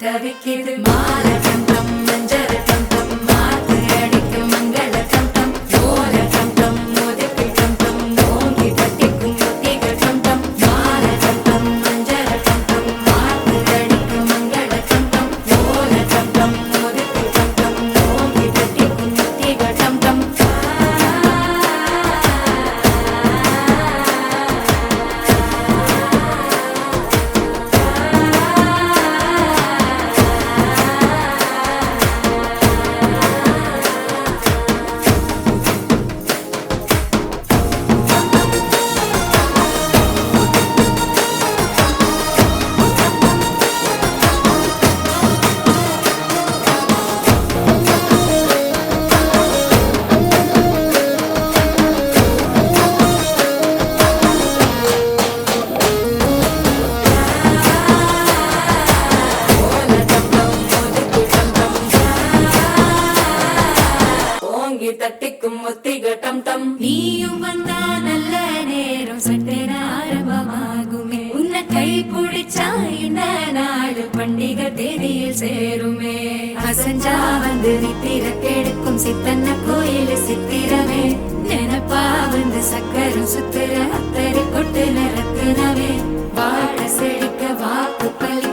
தவிக்கிது மால டம் டம் மஞ்சள் டம் டம் மாத்து அடிக்கு மங்கள டம் டம் ஓல டம் டம் மோதிக்கு டம் டம் ஓங்கி தட்டிக்கும் முத்திக டம் டம் மால டம் டம் மஞ்சள் டம் டம் மாத்து அடிக்கு மங்கள டம் டம் ஓல டம் டம் மோதிக்கு டம் டம் ஓங்கி தட்டிக்கும் முத்திக டம் டம் தட்டிக்கும் முத்திக டம் டம் நீயும் வந்தா நல்ல நேரம் சட்டென ஆரம்பமாகுமே உன்னை கை பிடிச்சா இந்த நாடு பண்டிகை தேதியில் சேருமே அசஞ்சா வந்து நித்திர கெடுக்கும் சித்தன்ன கோயில் சித்திரமே நினப்பா வந்து சக்கரம் சுத்துற அத்தரு கொட்டுல ரத்தினவே வாழ செழிக்க வாக்கு பள்ளி